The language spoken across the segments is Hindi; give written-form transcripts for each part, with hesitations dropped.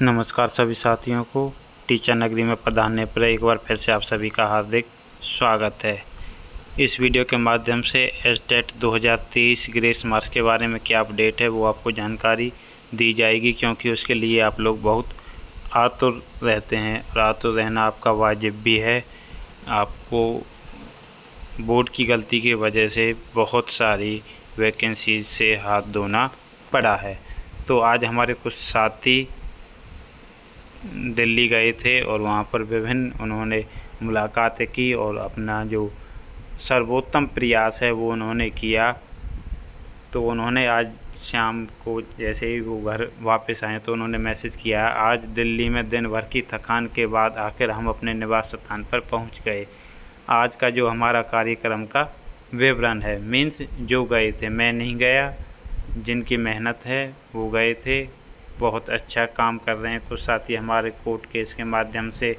नमस्कार सभी साथियों को। टीचर नगरी में पधारने पर एक बार फिर से आप सभी का हार्दिक स्वागत है। इस वीडियो के माध्यम से एचटेट 2023 ग्रेस मार्क्स के बारे में क्या अपडेट है वो आपको जानकारी दी जाएगी, क्योंकि उसके लिए आप लोग बहुत आतुर रहते हैं और आतुर रहना आपका वाजिब भी है। आपको बोर्ड की गलती की वजह से बहुत सारी वैकेंसी से हाथ धोना पड़ा है। तो आज हमारे कुछ साथी दिल्ली गए थे और वहाँ पर विभिन्न उन्होंने मुलाकातें की और अपना जो सर्वोत्तम प्रयास है वो उन्होंने किया। तो उन्होंने आज शाम को जैसे ही वो घर वापस आए तो उन्होंने मैसेज किया, आज दिल्ली में दिन भर की थकान के बाद आखिर हम अपने निवास स्थान पर पहुँच गए। आज का जो हमारा कार्यक्रम का विवरण है, मीन्स जो गए थे, मैं नहीं गया, जिनकी मेहनत है वो गए थे, बहुत अच्छा काम कर रहे हैं। कुछ साथी हमारे कोर्ट केस के माध्यम से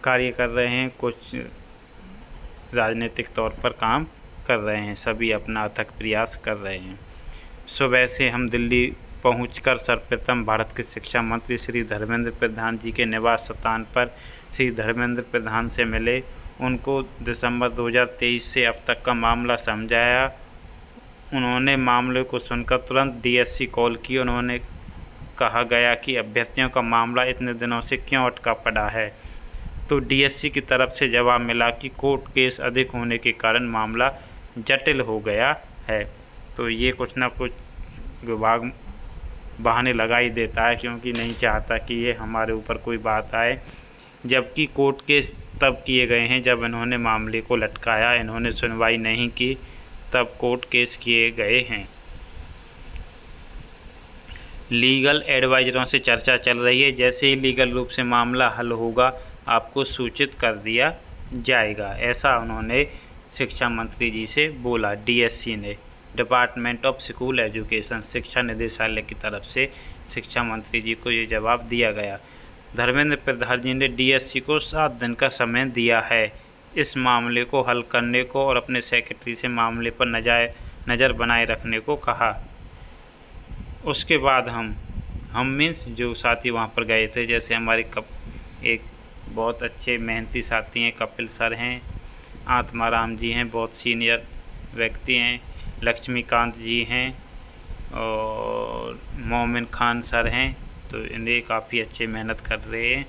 कार्य कर रहे हैं, कुछ राजनीतिक तौर पर काम कर रहे हैं, सभी अपना अथक प्रयास कर रहे हैं। सुबह से हम दिल्ली पहुंचकर सर्वप्रथम भारत के शिक्षा मंत्री श्री धर्मेंद्र प्रधान जी के निवास स्थान पर श्री धर्मेंद्र प्रधान से मिले। उनको दिसंबर 2023 से अब तक का मामला समझाया। उन्होंने मामले को सुनकर तुरंत डीएससी कॉल की। उन्होंने कहा गया कि अभ्यर्थियों का मामला इतने दिनों से क्यों अटका पड़ा है। तो डीएससी की तरफ से जवाब मिला कि कोर्ट केस अधिक होने के कारण मामला जटिल हो गया है। तो ये कुछ ना कुछ विभाग बहाने लगा ही देता है, क्योंकि नहीं चाहता कि ये हमारे ऊपर कोई बात आए, जबकि कोर्ट केस तब किए गए हैं जब इन्होंने मामले को लटकाया, इन्होंने सुनवाई नहीं की, तब कोर्ट केस किए गए हैं। लीगल एडवाइजरों से चर्चा चल रही है, जैसे ही लीगल रूप से मामला हल होगा आपको सूचित कर दिया जाएगा, ऐसा उन्होंने शिक्षा मंत्री जी से बोला। डीएससी ने, डिपार्टमेंट ऑफ स्कूल एजुकेशन, शिक्षा निदेशालय की तरफ से शिक्षा मंत्री जी को ये जवाब दिया गया। धर्मेंद्र प्रधान जी ने डीएससी को 7 दिन का समय दिया है इस मामले को हल करने को और अपने सेक्रेटरी से मामले पर नज़र बनाए रखने को कहा। उसके बाद हम मीन्स जो साथी वहाँ पर गए थे, जैसे हमारे एक बहुत अच्छे मेहनती साथी हैं, कपिल सर हैं, आत्माराम जी हैं, बहुत सीनियर व्यक्ति हैं, लक्ष्मीकांत जी हैं और मोमिन खान सर हैं। तो इन्हें काफ़ी अच्छे मेहनत कर रहे हैं।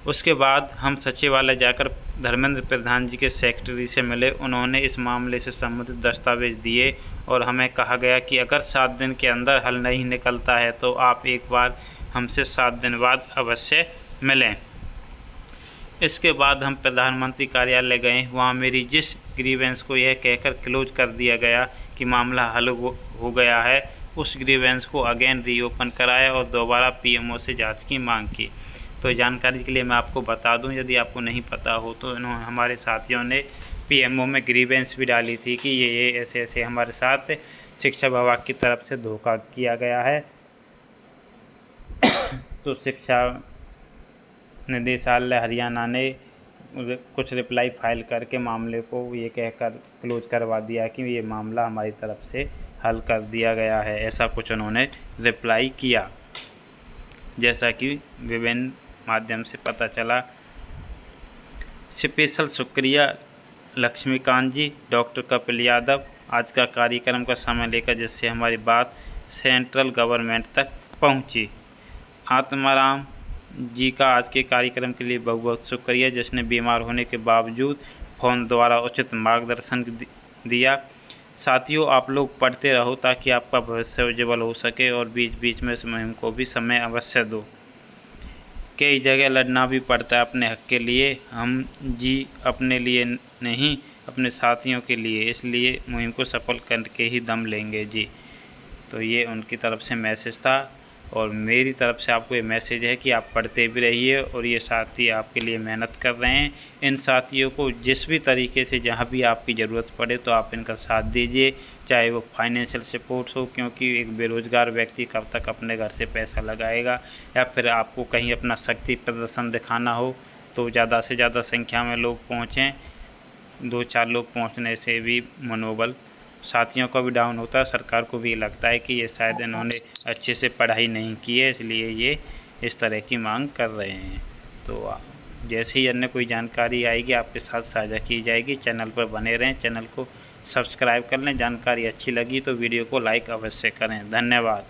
उसके बाद हम सचिवालय जाकर धर्मेंद्र प्रधान जी के सेक्रेटरी से मिले। उन्होंने इस मामले से संबंधित दस्तावेज दिए और हमें कहा गया कि अगर 7 दिन के अंदर हल नहीं निकलता है तो आप एक बार हमसे 7 दिन बाद अवश्य मिलें। इसके बाद हम प्रधानमंत्री कार्यालय गए। वहाँ मेरी जिस ग्रीवेंस को यह कहकर क्लोज कर दिया गया कि मामला हल हो गया है, उस ग्रीवेंस को अगेन रीओपन कराया और दोबारा पीएमओ से जांच की मांग की। तो जानकारी के लिए मैं आपको बता दूं, यदि आपको नहीं पता हो, तो इन्होंने हमारे साथियों ने पीएमओ में ग्रीवेंस भी डाली थी कि ये ऐसे ऐसे हमारे साथ शिक्षा विभाग की तरफ से धोखा किया गया है। तो शिक्षा निदेशालय हरियाणा ने कुछ रिप्लाई फाइल करके मामले को ये कहकर क्लोज करवा दिया कि ये मामला हमारी तरफ से हल कर दिया गया है, ऐसा कुछ उन्होंने रिप्लाई किया, जैसा कि विभिन्न माध्यम से पता चला। स्पेशल शुक्रिया लक्ष्मीकांत जी, डॉक्टर कपिल यादव, आज का कार्यक्रम का समय लेकर जिससे हमारी बात सेंट्रल गवर्नमेंट तक पहुंची। आत्माराम जी का आज के कार्यक्रम के लिए बहुत बहुत शुक्रिया, जिसने बीमार होने के बावजूद फ़ोन द्वारा उचित मार्गदर्शन दिया। साथियों, आप लोग पढ़ते रहो ताकि आपका भविष्य उज्ज्वल हो सके और बीच बीच में इस मुहिम को भी समय अवश्य दो। कई जगह लड़ना भी पड़ता है अपने हक के लिए, हम जी अपने लिए नहीं, अपने साथियों के लिए, इसलिए मुहिम को सफल करके ही दम लेंगे जी। तो ये उनकी तरफ से मैसेज था और मेरी तरफ से आपको ये मैसेज है कि आप पढ़ते भी रहिए और ये साथी आपके लिए मेहनत कर रहे हैं। इन साथियों को जिस भी तरीके से जहाँ भी आपकी ज़रूरत पड़े तो आप इनका साथ दीजिए, चाहे वो फाइनेंशियल सपोर्ट हो, क्योंकि एक बेरोज़गार व्यक्ति कब तक अपने घर से पैसा लगाएगा, या फिर आपको कहीं अपना शक्ति प्रदर्शन दिखाना हो तो ज़्यादा से ज़्यादा संख्या में लोग पहुँचें। 2-4 लोग पहुँचने से भी मनोबल साथियों का भी डाउन होता है, सरकार को भी लगता है कि ये शायद इन्होंने अच्छे से पढ़ाई नहीं की है, इसलिए ये इस तरह की मांग कर रहे हैं। तो जैसे ही अन्य कोई जानकारी आएगी आपके साथ साझा की जाएगी। चैनल पर बने रहें, चैनल को सब्सक्राइब कर लें। जानकारी अच्छी लगी तो वीडियो को लाइक अवश्य करें। धन्यवाद।